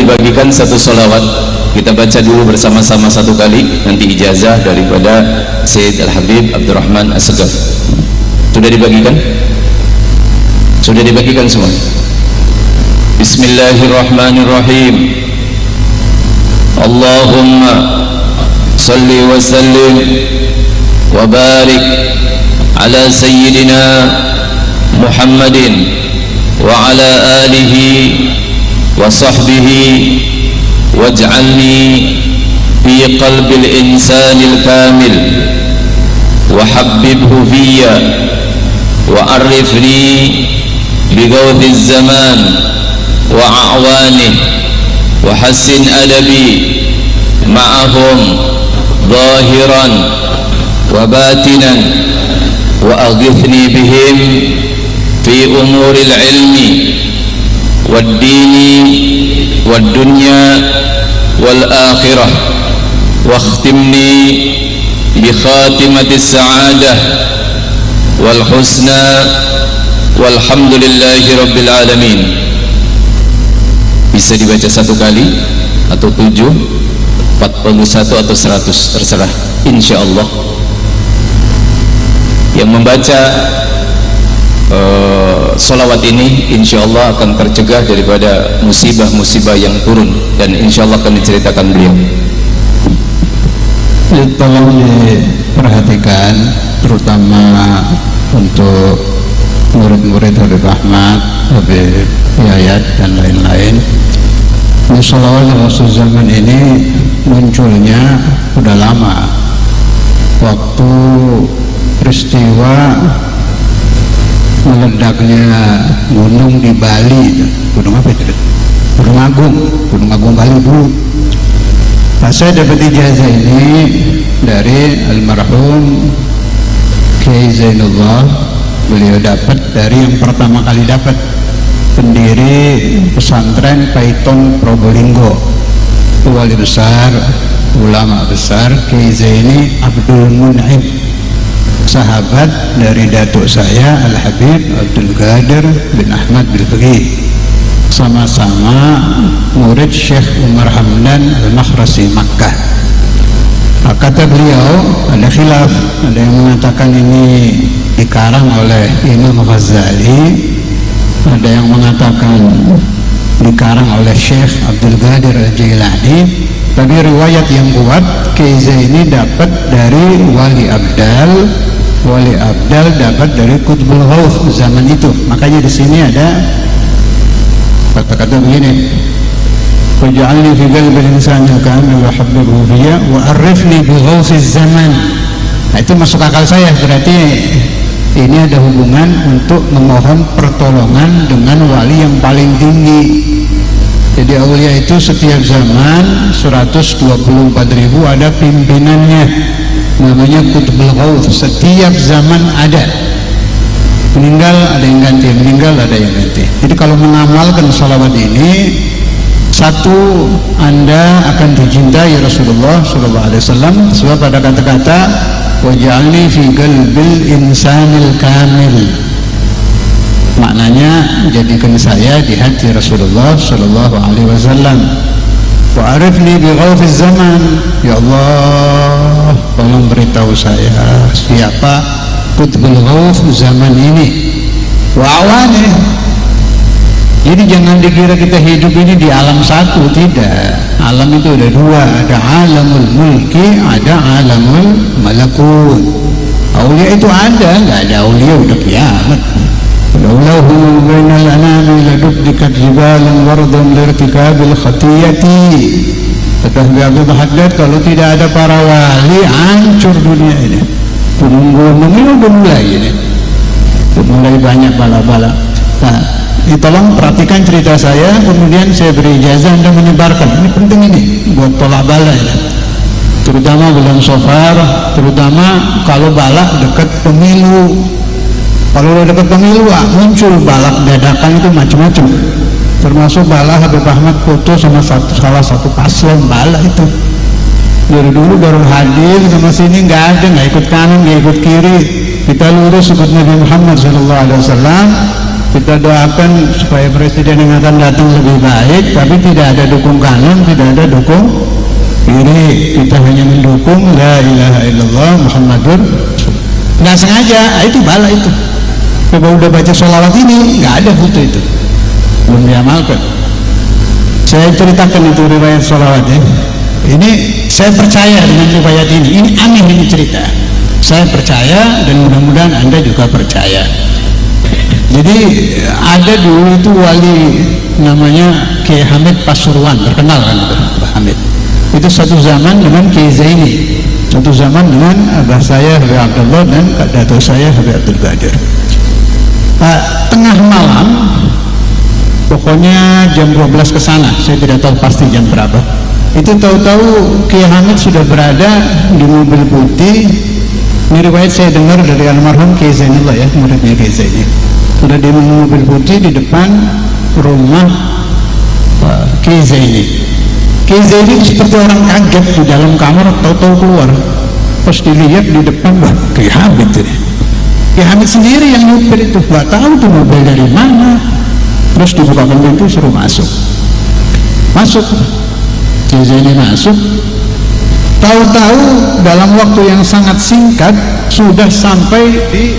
dibagikan satu salawat. Kita baca dulu bersama-sama satu kali, nanti ijazah daripada Sayyid Al-Habib Abdurrahman As-Segaf. Sudah dibagikan? Sudah dibagikan semua? Bismillahirrahmanirrahim. Allahumma salli wa sallim wa barik ala sayyidina Muhammadin wa ala alihi wa sahbihi waj'alni fi qalbil insanil kamil wa habbibhu fiyya wa arifni bi gawthiz zaman wa a'wanih wa hassin adabi ma'ahum zahiran wa batinan wa aghithni bihim fi umuril ilmi wad dini wad dunya wal akhirah wa akhtimni bi khatimatis sa'adah wal husna walhamdulillahi rabbil alamin. Bisa dibaca satu kali atau 7, 41 atau 100, terserah, insyaallah. Yang membaca solawat ini insyaallah akan tercegah daripada musibah-musibah yang turun, dan insyaallah akan diceritakan beliau. Tolong diperhatikan, terutama untuk murid-murid Habib Ahmad, Habib Yayat dan lain-lain. Salawat Rasul zaman ini munculnya udah lama, waktu peristiwa meledaknya gunung di Bali. Gunung apa itu? Gunung Agung Bali dulu. Nah, saya dapat ijazah ini dari almarhum Kiai Zainullah. Beliau dapat dari yang pertama kali dapat, pendiri pesantren Paiton Probolinggo, wali besar, ulama besar Kiai Zaini Abdul Mun'im, sahabat dari datuk saya Al-Habib Abdul Qadir bin Ahmad Bil-Faqih, sama-sama murid Syekh Umar Hamdan Al-Makhrasi Makkah. Kata beliau ada khilaf, ada yang mengatakan ini dikarang oleh Imam Ghazali, ada yang mengatakan dikarang oleh Syekh Abdul Qadir Al-Jailani. Tapi riwayat yang kuat, Kiai Zaini dapat dari Wali Abdal, Wali Abdal dapat dari Qutbul Ghawth zaman itu. Makanya di sini ada kata-kata begini, waj'alni fi qalbil insanil kamil wa habbibhu fiyya wa arifni bi ghawthiz zaman. Nah, itu masuk akal saya, berarti ini ada hubungan untuk memohon pertolongan dengan wali yang paling tinggi. Jadi aulia itu setiap zaman 124.000 ada pimpinannya, namanya Qutbul Ghawth. Setiap zaman ada, meninggal ada yang ganti, meninggal ada yang ganti. Jadi kalau mengamalkan salawat ini, satu, Anda akan dicintai Rasulullah SAW, sebab ada kata-kata waj'alni fi qalbil insanil kamil, maknanya jadikan saya di hati Rasulullah SAW. Wa arifni bi ghawfiz zaman, ya Allah tolong beritahu saya siapa Qutbul Ghawth zaman ini, wa awani. Jadi jangan dikira kita hidup ini di alam satu, tidak. Alam itu ada dua, ada alamul mulki, ada alamul malakut. Aulia itu ada, nggak ada aulia udah kiamat. Laulahu bainal anami ladubdikat jibalan wardan lirtikabil khatiyati. Kata Habib Haddad, kalau tidak ada para wali, hancur dunia ini. Gunung-gunung ini udah mulai ini, udah mulai banyak bala-bala. Nah, tolong perhatikan cerita saya, kemudian saya beri ijazah, Anda menyebarkan. Ini penting ini buat tolak bala ya. Terutama bulan Safar, terutama kalau balak dekat pemilu. Kalau udah dekat pemilu, muncul balak dadakan itu macam-macam. Termasuk balak Habib Ahmad foto sama salah satu paslon balak itu. Dari dulu baru hadir sama sini nggak ada, nggak ikut kanan, nggak ikut kiri. Kita lurus ikut Nabi Muhammad SAW. kita doakan supaya presiden yang akan datang lebih baik, tapi tidak ada dukung kanan, tidak ada dukung kiri, kita hanya mendukung la ilaha illallah Muhammadur. Nggak sengaja, itu bala itu. Coba udah baca sholawat ini, nggak ada foto itu, belum diamalkan. Saya ceritakan itu riwayat sholawatnya. Ini saya percaya dengan riwayat ini aneh ini cerita. Saya percaya dan mudah-mudahan Anda juga percaya. Jadi ada dulu itu wali namanya Kiai Hamid Pasuruan, terkenal kan itu Pak Hamid. Itu satu zaman dengan Kiai Zaini, satu zaman dengan abah saya Habib Abdullah dan dato saya Habib Abdul Qadir. Tengah malam, pokoknya jam 12 ke sana, saya tidak tahu pasti jam berapa. Itu tahu-tahu Kiai Hamid sudah berada di mobil putih. Ini riwayat saya dengar dari almarhum Kiai Zainullah ya, muridnya Kiai Zaini. Sudah di mobil putih di depan rumah Kiai Zaini. Kiai Zaini seperti orang kaget di dalam kamar, tahu-tahu keluar. Pas dilihat di depan, wah Kiai Hamid ini. Kiai Hamid sendiri yang nyupir itu, nggak tahu tuh mobil dari mana. Terus dibukakan pintu, suruh masuk. Masuk, Kiai Zaini masuk. Tahu-tahu dalam waktu yang sangat singkat sudah sampai di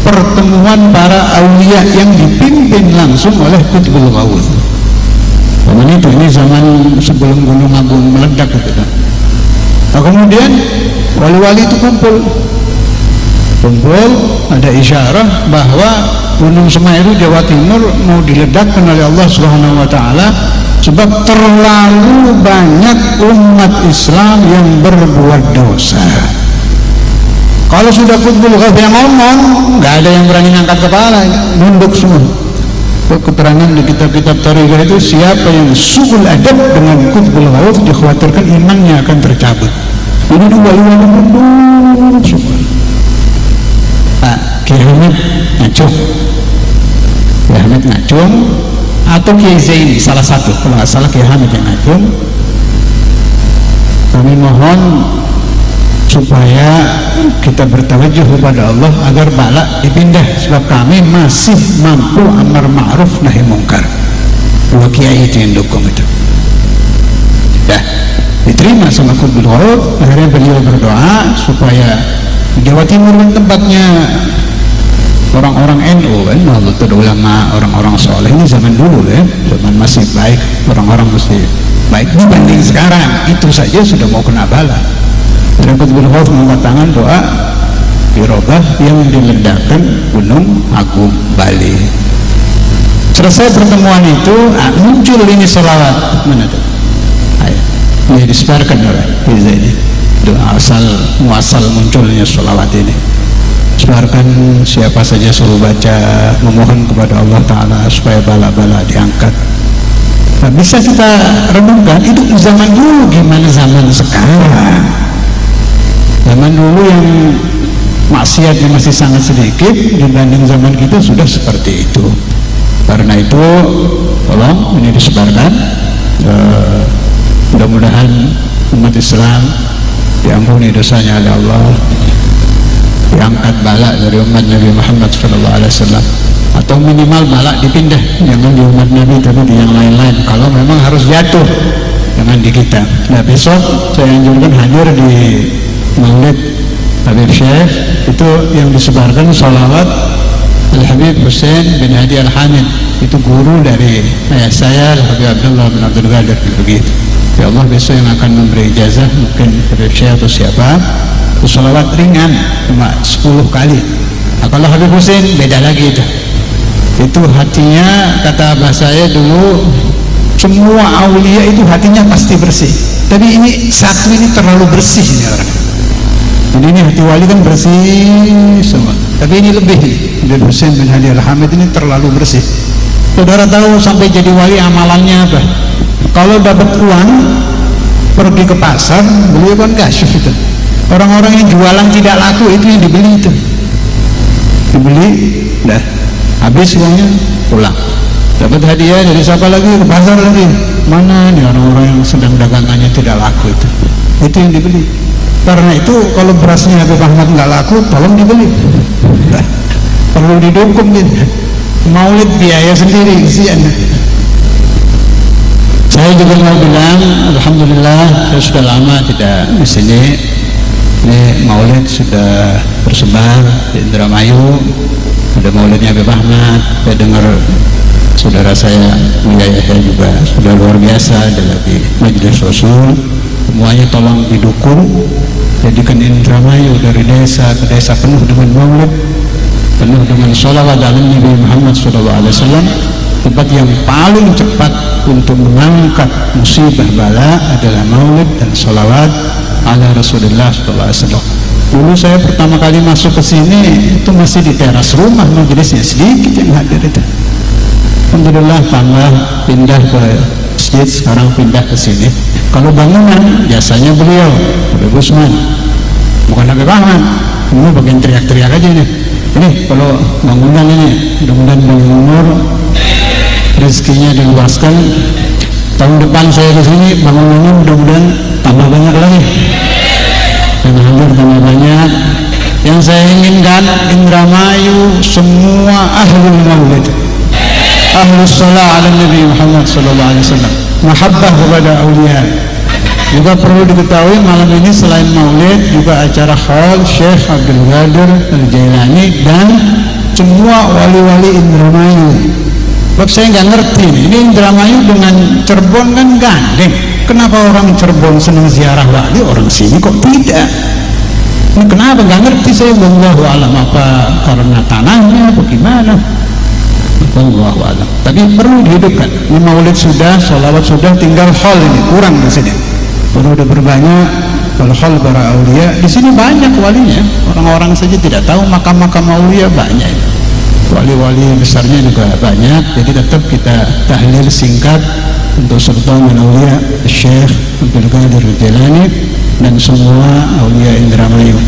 pertemuan para aulia yang dipimpin langsung oleh Qutbul Ghawth. Zaman itu, ini zaman sebelum Gunung Agung meledak gitu kan. Nah, kemudian wali-wali itu kumpul, ada isyarah bahwa Gunung Semeru Jawa Timur mau diledakkan oleh Allah Subhanahu wa taala sebab terlalu banyak umat Islam yang berbuat dosa. Kalau sudah Qutbul Ghawth yang ngomong, nggak ada yang berani ngangkat kepala, nunduk semua. Keterangan di kitab-kitab Thariqah itu, siapa yang su'ul adab dengan Qutbul Ghawth dikhawatirkan imannya akan tercabut. Ini dua wali mundur semua. Kiai Hamid ngacung, Kiai Hamid ngacung, atau Kiai Zaini, salah satu, kalau nggak salah Kiai Hamid yang ngacung. Kami mohon supaya kita bertawajjuh kepada Allah agar bala dipindah, sebab kami masih mampu amar ma'ruf nahi mungkar. Dua kiai itu yang dukung itu. Dah diterima sama Qutbul Ghawth. Akhirnya beliau berdoa supaya Jawa Timur kan tempatnya orang-orang NU kan, Nahdlatul Ulama, orang-orang soleh. Ini zaman dulu ya, zaman masih baik, orang-orang masih baik dibanding sekarang. Itu saja sudah mau kena bala. Dan Qutbul Ghawth mengangkat tangan doa dirobah yang diledakkan Gunung Agung Bali. Selesai pertemuan itu muncul ini selawat, mana tuh? Ayo, ini disebarkan oleh ini. Doa muasal munculnya selawat ini. Sebarkan, siapa saja suruh baca, memohon kepada Allah Ta'ala supaya bala-bala diangkat. Nah, bisa kita renungkan itu zaman dulu gimana zaman sekarang. Zaman dulu yang maksiatnya masih sangat sedikit dibanding zaman kita sudah seperti itu. Karena itu tolong ini disebarkan, mudah-mudahan umat Islam diampuni dosanya oleh Allah, diangkat bala dari umat Nabi Muhammad SAW, atau minimal bala dipindah, jangan di umat Nabi tapi di yang lain-lain. Kalau memang harus jatuh, jangan di kita. Nah, besok saya anjurkan hadir di Maulid Habib Syekh, itu yang disebarkan salawat Al-Habib Hussein bin Hadi Al-Hamid, itu guru dari ayah saya Habib Abdullah bin Abdul Qadir. Begitu ya Allah, besok yang akan memberi ijazah mungkin Habib Syekh atau siapa, itu salawat ringan cuma 10 kali. Nah, kalau Habib Hussein beda lagi itu hatinya, kata abah saya dulu, semua aulia itu hatinya pasti bersih, tapi ini satu ini terlalu bersih ini orang. Jadi ini hati wali kan bersih semua, tapi ini lebih. Habib Hussein bin Hadi Al-Hamid ini terlalu bersih. Saudara tahu sampai jadi wali amalannya apa? Kalau dapat uang pergi ke pasar, beliau kan kasyuf itu. Orang-orang yang jualan tidak laku itu yang dibeli itu. Dibeli, dah habis uangnya pulang. Dapat hadiah dari siapa lagi, ke pasar lagi. Mana nih orang-orang yang sedang dagangannya tidak laku itu? Itu yang dibeli. Karena itu kalau berasnya Habib Ahmad nggak laku, tolong dibeli. Perlu didukung gitu. Maulid biaya sendiri kesian. Saya juga mau bilang, alhamdulillah saya sudah lama tidak di sini. Ini Maulid sudah tersebar di Indramayu. Ada Maulidnya Habib Ahmad. Saya dengar saudara saya Buya Yahya juga sudah luar biasa. Ada lagi Majelis Rasul. Semuanya tolong didukung. Jadikan Indramayu dari desa ke desa penuh dengan Maulid, penuh dengan sholawat ala Nabi Muhammad SAW. Tempat yang paling cepat untuk mengangkat musibah bala adalah Maulid dan sholawat ala Rasulullah SAW. Dulu saya pertama kali masuk ke sini itu masih di teras rumah, majelisnya sedikit yang hadir itu. Alhamdulillah tambah pindah ke masjid, sekarang pindah ke sini. Kalau bangunan jasanya beliau, Habib Usman, bukan Habib Ahmad. Ini bagian teriak-teriak aja nih. Ini kalau bangunan ini, mudah-mudahan banyak umur, rezekinya diluaskan. Tahun depan saya ke sini bangunannya mudah-mudahan tambah banyak lagi. Dan hadir tambah banyak. Yang saya inginkan Indramayu semua ahlul maulid, ahlus salah ala Nabi Muhammad SAW, mahabbah kepada awliya. Juga perlu diketahui malam ini selain maulid juga acara haul Syekh Abdul Qadir Al-Jailani dan semua wali-wali Indramayu. Sebab saya nggak ngerti ini Indramayu dengan Cirebon kan gandeng. Kenapa orang Cirebon senang ziarah wali, orang sini kok tidak? Ini kenapa nggak ngerti saya. Wallahu alam, apa karena tanahnya apa gimana? Wallahu alam. Tapi perlu dihidupkan. Ini maulid sudah, sholawat sudah, tinggal hall ini kurang di sini. Perlu diperbanyak. Kalau hall para aulia di sini banyak walinya. Orang-orang saja tidak tahu makam-makam aulia banyak. Wali-wali besarnya juga banyak. Jadi tetap kita tahlil singkat untuk Sultan Aulia Syekh Abdul Qadir Al-Jailani dan semua aulia Indramayu.